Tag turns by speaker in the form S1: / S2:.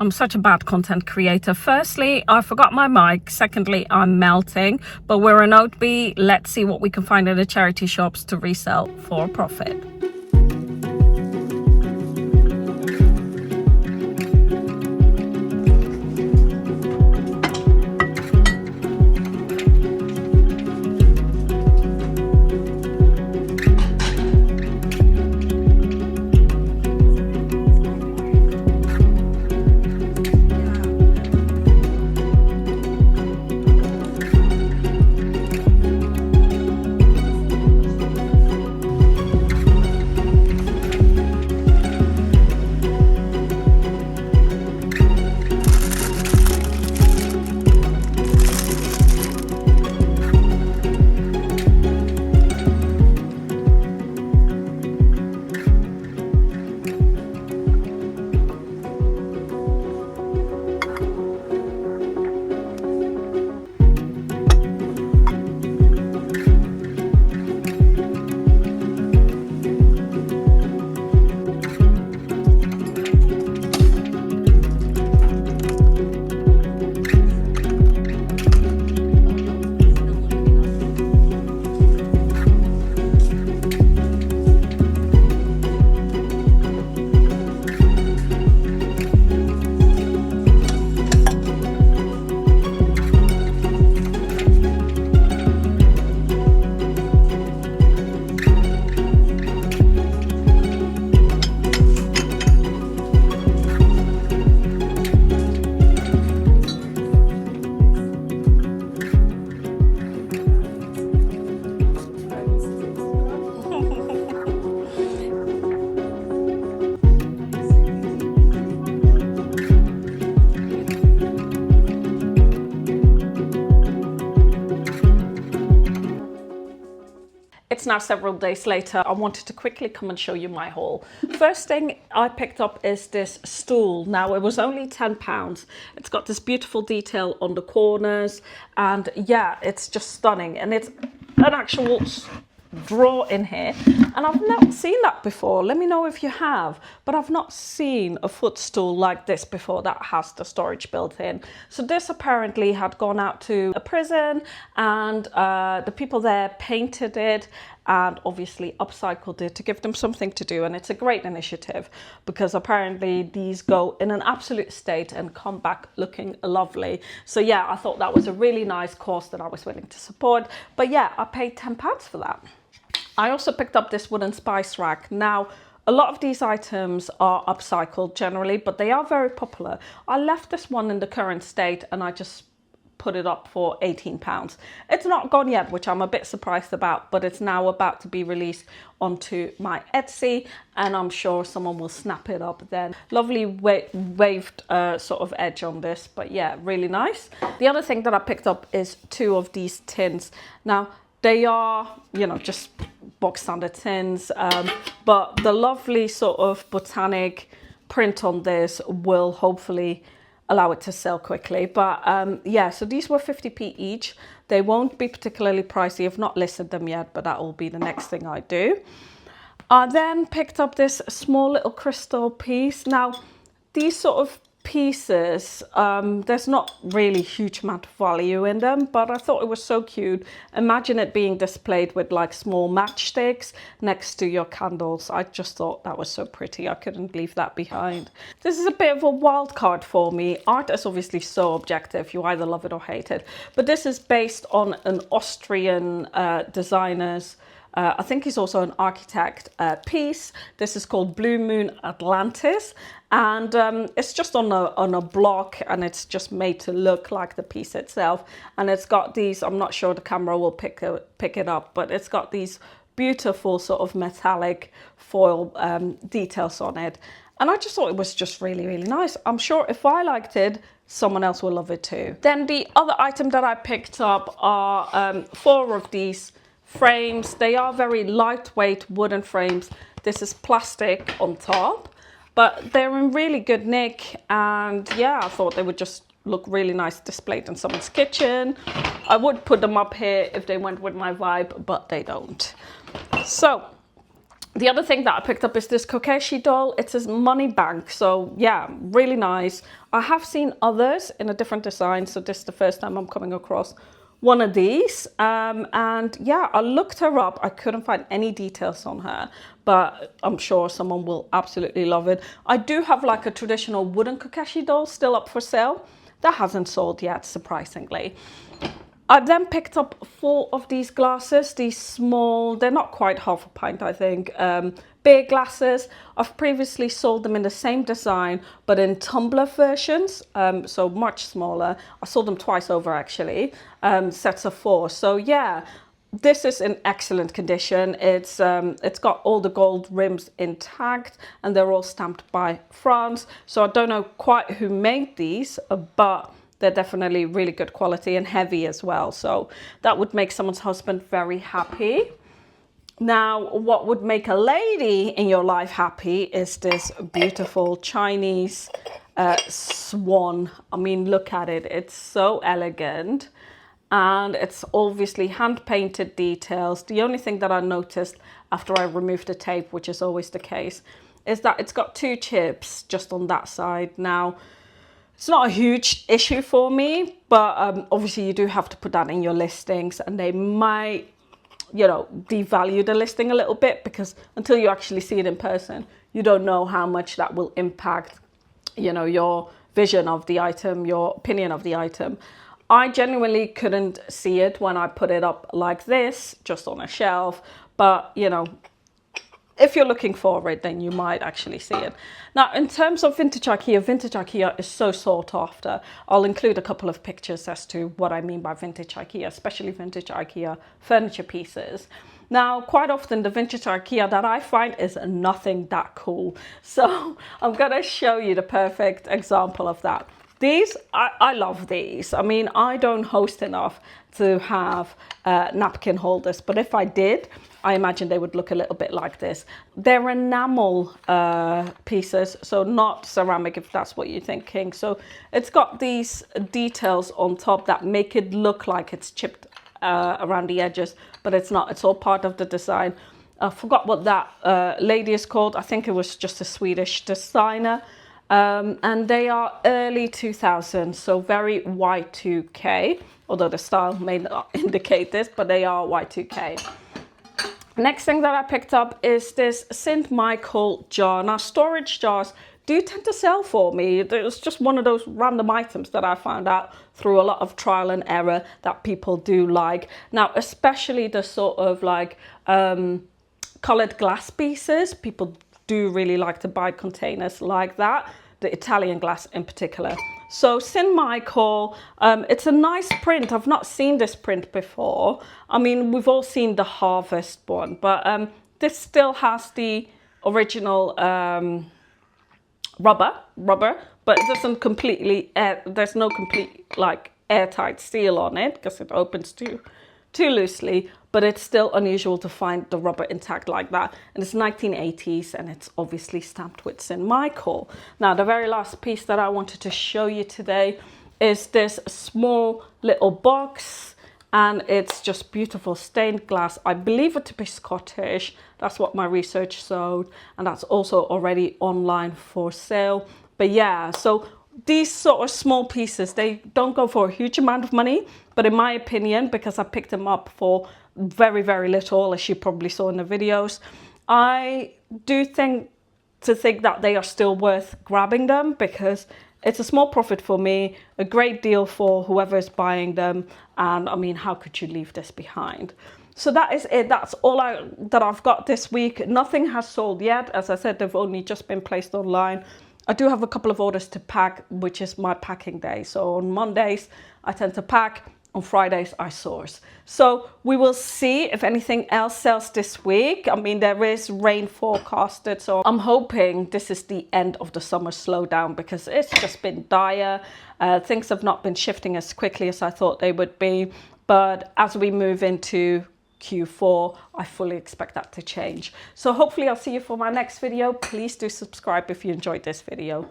S1: I'm such a bad content creator. Firstly, I forgot my mic. Secondly, I'm melting. But we're an OTB. Let's see what we can find in the charity shops to resell for a profit. It's now several days later. I wanted to quickly come and show you my haul. First thing I picked up is this stool. Now it was only £10. It's got this beautiful detail on the corners, and yeah, it's just stunning. And it's an actual drawer in here, and I've not seen that before. Let me know if you have, but I've not seen a footstool like this before that has the storage built in. So this apparently had gone out to a prison, and the people there painted it and obviously upcycled it to give them something to do. And it's a great initiative because apparently these go in an absolute state and come back looking lovely. So yeah, I thought that was a really nice cause that I was willing to support. But yeah, I paid £10 for that. I also picked up this wooden spice rack. Now, a lot of these items are upcycled generally, but they are very popular. I left this one in the current state and I just put it up for £18. It's not gone yet, which I'm a bit surprised about, but it's now about to be released onto my Etsy, and I'm sure someone will snap it up then. Lovely waved sort of edge on this, but yeah, really nice. The other thing that I picked up is 2 of these tins. Now, they are, you know, just box standard tins, but the lovely sort of botanic print on this will hopefully allow it to sell quickly. But yeah, so these were 50p each. They won't be particularly pricey. I've not listed them yet, but that will be the next thing I do. I then picked up this small little crystal piece. Now, these sort of pieces, there's not really huge amount of value in them, but I thought it was so cute. Imagine it being displayed with like small matchsticks next to your candles. I just thought that was so pretty. I couldn't leave that behind. This is a bit of a wild card for me. Art is obviously so objective. You either love it or hate it. But this is based on an Austrian designer's I think he's also an architect piece. This is called Blue Moon Atlantis, and it's just on a block, and it's just made to look like the piece itself. And it's got these, I'm not sure the camera will pick it up, but it's got these beautiful sort of metallic foil details on it. And I just thought it was just really, really nice. I'm sure if I liked it, someone else will love it too. Then the other item that I picked up are 4 of these frames. They are very lightweight wooden frames. This is plastic on top, but they're in really good nick, and yeah, I thought they would just look really nice displayed in someone's kitchen. I would put them up here if they went with my vibe, but they don't. So The other thing that I picked up is this Kokeshi doll. It's a money bank. So yeah, really nice. I have seen others in a different design. So this is the first time I'm coming across one of these. And yeah, I looked her up. I couldn't find any details on her, but I'm sure someone will absolutely love it. I do have like a traditional wooden Kokeshi doll still up for sale. That hasn't sold yet, surprisingly. I then picked up 4 of these glasses, these small, they're not quite half a pint, I think, beer glasses. I've previously sold them in the same design, but in tumbler versions, so much smaller. I sold them twice over, actually, sets of 4. So yeah, this is in excellent condition. It's got all the gold rims intact, and they're all stamped by France. So I don't know quite who made these, but they're definitely really good quality and heavy as well. So that would make someone's husband very happy. Now, what would make a lady in your life happy is this beautiful Chinese swan. I mean, look at it. It's so elegant. And it's obviously hand-painted details. The only thing that I noticed after I removed the tape, which is always the case, is that it's got 2 chips just on that side. Now, it's not a huge issue for me, but obviously you do have to put that in your listings, and they might, you know, devalue the listing a little bit, because until you actually see it in person, you don't know how much that will impact, you know, your vision of the item, your opinion of the item. I genuinely couldn't see it when I put it up like this, just on a shelf, but, you know, if you're looking for it, then you might actually see it. Now, in terms of vintage IKEA is so sought after. I'll include a couple of pictures as to what I mean by vintage IKEA, especially vintage IKEA furniture pieces. Now, quite often the vintage IKEA that I find is nothing that cool. So I'm gonna show you the perfect example of that. These, I love these. I mean, I don't host enough to have napkin holders, but if I did, I imagine they would look a little bit like this. They're enamel pieces, so not ceramic, if that's what you're thinking. So it's got these details on top that make it look like it's chipped around the edges, but it's not. It's all part of the design. I forgot what that lady is called. I think it was just a Swedish designer. And they are early 2000s, so very Y2K, although the style may not indicate this, but they are Y2K. Next thing that I picked up is this St. Michael jar. Now, storage jars do tend to sell for me. It's just one of those random items that I found out through a lot of trial and error that people do like. Now, especially the sort of like colored glass pieces, people do really like to buy containers like that, the Italian glass in particular. So St. Michael, it's a nice print. I've not seen this print before. I mean, we've all seen the Harvest one, but this still has the original rubber, but it doesn't completely, there's no complete like airtight seal on it because it opens too loosely, but it's still unusual to find the rubber intact like that. And it's 1980s, and it's obviously stamped with St. Michael. Now, the very last piece that I wanted to show you today is this small little box, and it's just beautiful stained glass. I believe it to be Scottish. That's what my research showed, and that's also already online for sale. But yeah, so these sort of small pieces, they don't go for a huge amount of money, but in my opinion, because I picked them up for very, very little, as you probably saw in the videos, I do think that they are still worth grabbing them, because it's a small profit for me, a great deal for whoever is buying them, and I mean, how could you leave this behind? So that is it. That's all that I've got this week. Nothing has sold yet. As I said, they've only just been placed online. I do have a couple of orders to pack, which is my packing day. So on Mondays, I tend to pack. On Fridays, I source. So we will see if anything else sells this week. I mean, there is rain forecasted, so I'm hoping this is the end of the summer slowdown, because it's just been dire. Things have not been shifting as quickly as I thought they would be. But as we move into Q4, I fully expect that to change. So hopefully I'll see you for my next video. Please do subscribe if you enjoyed this video.